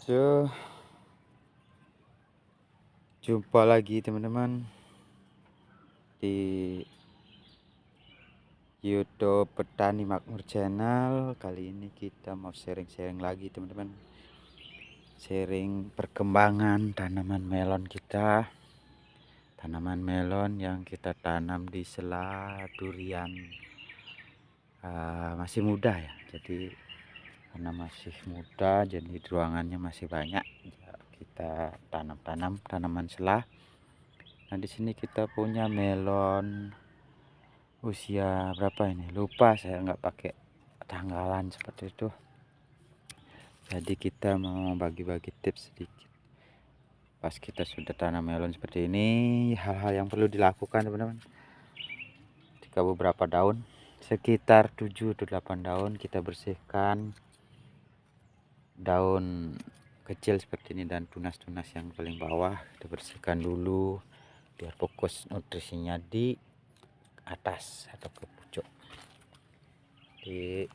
So, jumpa lagi teman-teman di YouTube Petani Makmur Channel. Kali ini kita mau sharing-sharing lagi teman-teman. Sharing perkembangan tanaman melon kita. Tanaman melon yang kita tanam di sela durian masih muda ya. Jadi karena masih muda, jadi ruangannya masih banyak. Kita tanam tanaman sela. Nah, di sini kita punya melon usia berapa ini, lupa saya, nggak pakai tanggalan seperti itu. Jadi kita mau bagi-bagi tips sedikit pas kita sudah tanam melon seperti ini, hal-hal yang perlu dilakukan teman-teman. Jika beberapa daun, sekitar 7 atau 8 daun, kita bersihkan daun kecil seperti ini dan tunas-tunas yang paling bawah kita bersihkan dulu biar fokus nutrisinya di atas atau ke pucuk. Di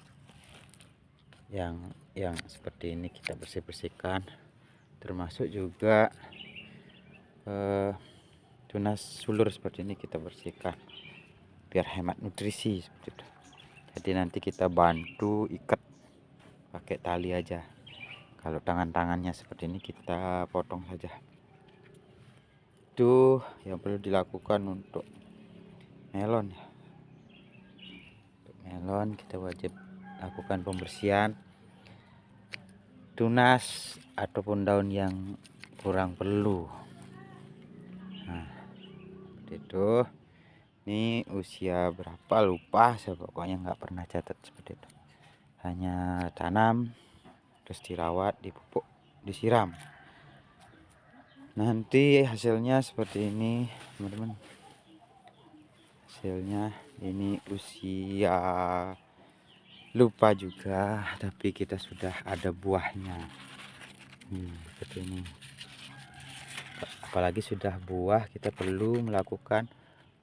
yang seperti ini kita bersihkan, termasuk juga tunas sulur seperti ini kita bersihkan biar hemat nutrisi seperti itu. Jadi nanti kita bantu ikat pakai tali aja. Kalau tangan-tangannya seperti ini kita potong saja. Itu yang perlu dilakukan untuk melon ya. Untuk melon kita wajib lakukan pembersihan tunas ataupun daun yang kurang perlu. Nah, seperti itu. Ini usia berapa lupa saya, pokoknya nggak pernah catat seperti itu. Hanya tanam terus dirawat, dipupuk, disiram. Nanti hasilnya seperti ini teman-teman. Hasilnya ini usia lupa juga, tapi kita sudah ada buahnya. Seperti ini. Apalagi sudah buah, kita perlu melakukan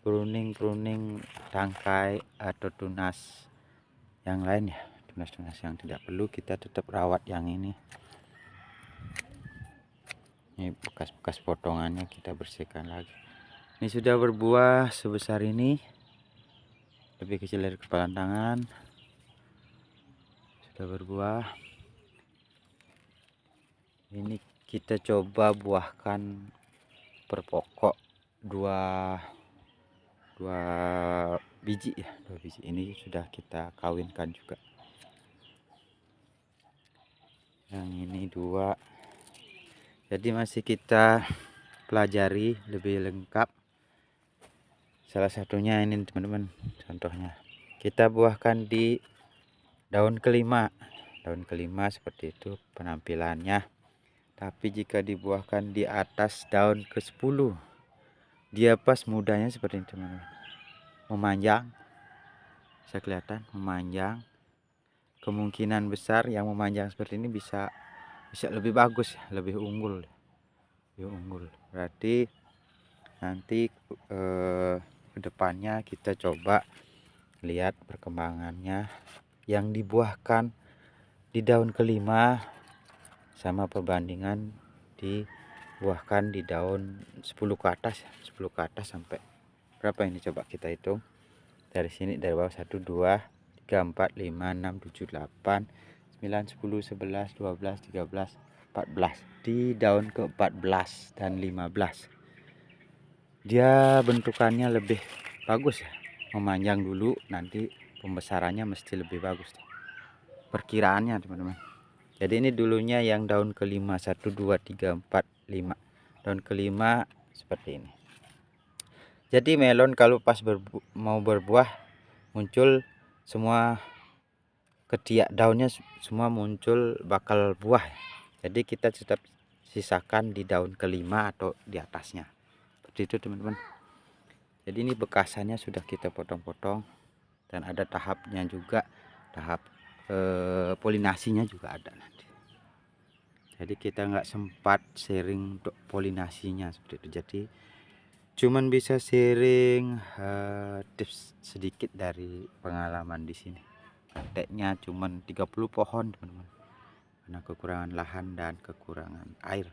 pruning tangkai atau tunas yang lain ya. Tunas-tunas yang tidak perlu kita tetap rawat. Yang ini bekas-bekas potongannya kita bersihkan lagi. Ini sudah berbuah sebesar ini, lebih kecil dari kepalan tangan. Sudah berbuah. Ini kita coba buahkan per pokok dua biji ya, 2 biji. Ini sudah kita kawinkan juga. Yang ini 2. Jadi masih kita pelajari lebih lengkap. Salah satunya ini teman-teman, contohnya kita buahkan di daun kelima. Daun kelima seperti itu penampilannya. Tapi jika dibuahkan di atas daun ke-10, dia pas mudanya seperti ini teman-teman, memanjang. Bisa kelihatan memanjang. Kemungkinan besar yang memanjang seperti ini bisa lebih bagus, lebih unggul. Berarti nanti kedepannya kita coba lihat perkembangannya yang dibuahkan di daun kelima sama perbandingan dibuahkan di daun 10 ke atas. 10 ke atas sampai berapa ini, coba kita hitung dari sini, dari bawah. 1 2 3 4 5 6 7 8 9 10 11 12 13 14. Di daun ke-14 dan 15 dia bentukannya lebih bagus ya, memanjang dulu, nanti pembesarannya mesti lebih bagus perkiraannya teman-teman. Jadi ini dulunya yang daun kelima, 1 2 3 4 5. Daun kelima seperti ini. Jadi melon kalau pas mau berbuah muncul semua ketiak daunnya, semua muncul bakal buah. Jadi kita tetap sisakan di daun kelima atau di atasnya. Seperti itu teman-teman. Jadi ini bekasannya sudah kita potong-potong dan ada tahapnya juga, tahap polinasinya juga ada nanti. Jadi kita nggak sempat sharing untuk polinasinya seperti itu. Jadi cuman bisa sharing tips sedikit dari pengalaman di sini. Prakteknya cuman 30 pohon teman-teman. karena kekurangan lahan dan kekurangan air.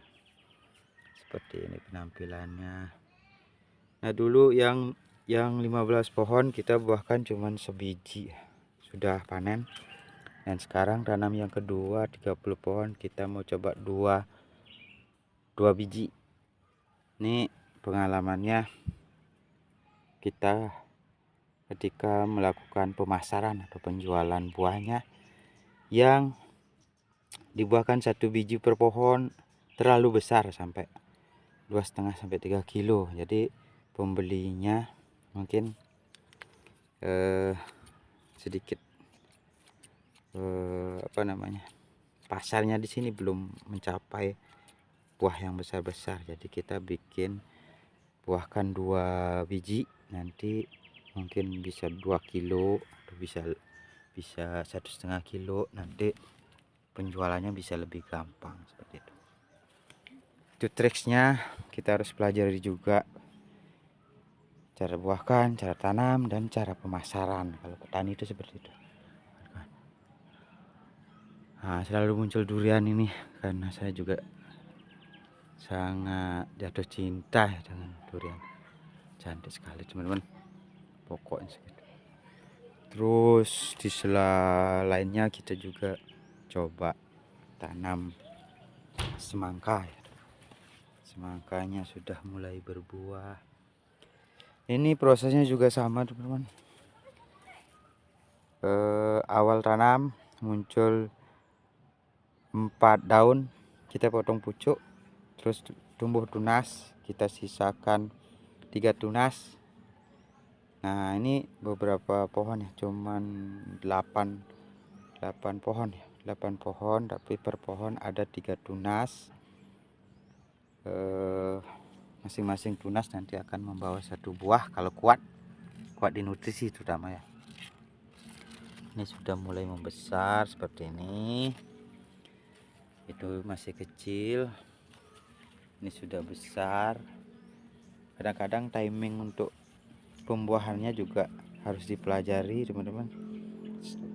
Seperti ini penampilannya. Nah dulu yang 15 pohon kita buahkan cuman sebiji, sudah panen. Dan sekarang tanam yang kedua 30 pohon, kita mau coba dua biji. Ini pengalamannya kita ketika melakukan pemasaran atau penjualan buahnya, yang dibuahkan 1 biji per pohon terlalu besar sampai 2,5 sampai 3 kilo. Jadi pembelinya mungkin sedikit pasarnya di sini belum mencapai buah yang besar-besar. Jadi kita bikin buahkan 2 biji, nanti mungkin bisa 2 kilo atau bisa 1,5 kilo, nanti penjualannya bisa lebih gampang seperti itu. Itu triksnya, kita harus pelajari juga cara buahkan, cara tanam, dan cara pemasaran. Kalau petani itu seperti itu. Nah, selalu muncul durian ini karena saya juga sangat jatuh cinta ya dengan durian. Cantik sekali teman-teman, pokoknya segitu. Terus di sela lainnya kita juga coba tanam semangka ya. Semangkanya sudah mulai berbuah. Ini prosesnya juga sama teman-teman. Awal tanam muncul 4 daun, kita potong pucuk, terus tumbuh tunas, kita sisakan 3 tunas. Nah ini beberapa pohon ya, cuman 8 pohon ya, 8 pohon, tapi per pohon ada 3 tunas. Masing-masing tunas nanti akan membawa 1 buah kalau kuat di nutrisi terutama ya. Ini sudah mulai membesar seperti ini. Itu masih kecil, ini sudah besar. Kadang-kadang timing untuk pembuahannya juga harus dipelajari teman-teman.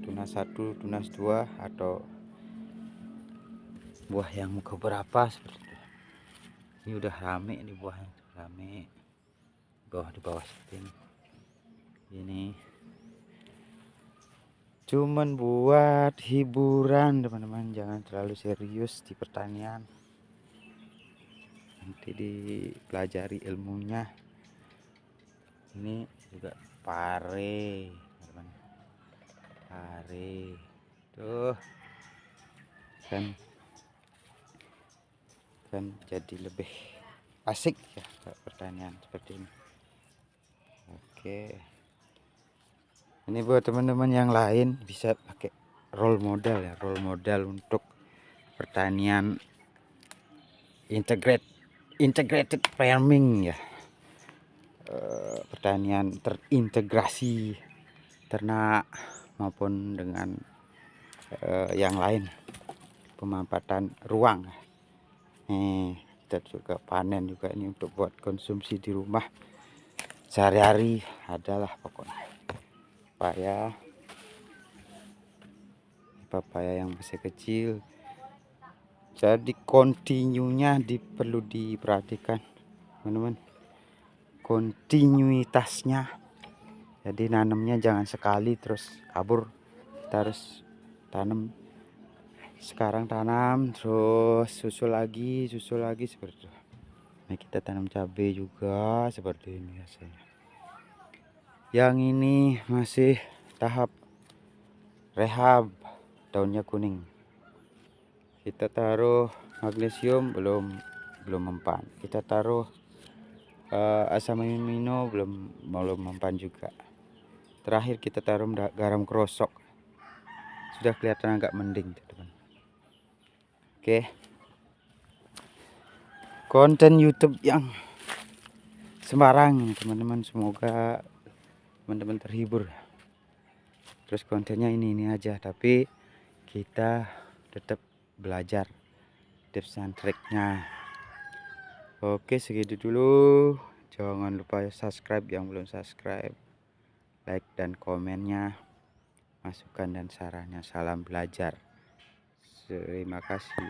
Tunas 1, tunas 2, atau buah yang keberapa seperti itu. Ini udah rame, ini buahnya rame. Di bawah seperti ini. Ini cuman buat hiburan teman-teman, jangan terlalu serius di pertanian. Nanti dipelajari ilmunya. Ini juga pare teman-teman, pare tuh kan jadi lebih asik ya pertanian seperti ini. Oke, ini buat teman-teman yang lain bisa pakai role model ya, role model untuk pertanian integrated farming ya. Pertanian terintegrasi ternak maupun dengan yang lain, pemanfaatan ruang. Kita juga panen juga ini untuk buat konsumsi di rumah sehari-hari adalah pokoknya. Papaya yang masih kecil, jadi kontinunya perlu diperhatikan teman-teman, kontinuitasnya. Jadi nanamnya jangan sekali terus kabur, kita harus tanam sekarang, tanam terus susul lagi seperti itu. Nah kita tanam cabai juga seperti ini biasanya. Yang ini masih tahap rehab, daunnya kuning. Kita taruh magnesium belum mempan. Kita taruh asam amino belum mempan juga. Terakhir kita taruh garam krosok, sudah kelihatan agak mending teman-teman. Oke, konten YouTube yang sembarang teman-teman, semoga teman-teman terhibur. Terus kontennya ini aja, tapi kita tetap belajar tips and triknya. Oke, segitu dulu. Jangan lupa subscribe yang belum subscribe, like dan komennya, masukan dan sarannya. Salam belajar. Terima kasih.